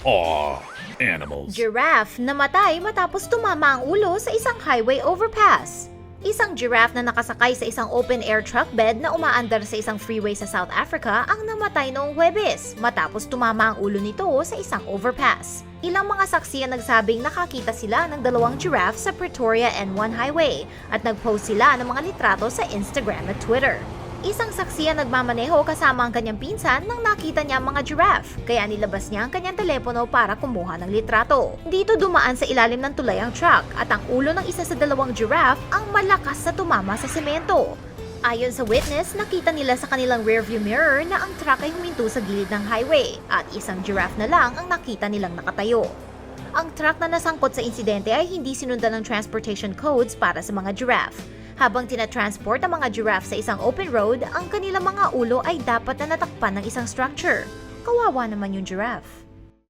Aw, animals. Giraffe namatay matapos tumama ang ulo sa isang highway overpass. Isang giraffe na nakasakay sa isang open-air truck bed na umaandar sa isang freeway sa South Africa ang namatay noong Huwebes matapos tumama ang ulo nito sa isang overpass. Ilang mga saksi ang nagsabing nakakita sila ng dalawang giraffe sa Pretoria N1 Highway at nag-post sila ng mga litrato sa Instagram at Twitter. Isang saksi ang nagmamaneho kasama ang kanyang pinsan nang nakita niya ang mga giraffe, kaya nilabas niya ang kanyang telepono para kumuha ng litrato. Dito dumaan sa ilalim ng tulay ang truck at ang ulo ng isa sa dalawang giraffe ang malakas sa tumama sa semento. Ayon sa witness, nakita nila sa kanilang rearview mirror na ang truck ay huminto sa gilid ng highway at isang giraffe na lang ang nakita nilang nakatayo. Ang truck na nasangkot sa insidente ay hindi sinundan ng transportation codes para sa mga giraffe. Habang tinatransport ang mga giraffe sa isang open road, ang kanilang mga ulo ay dapat na natakpan ng isang structure. Kawawa naman yung giraffe.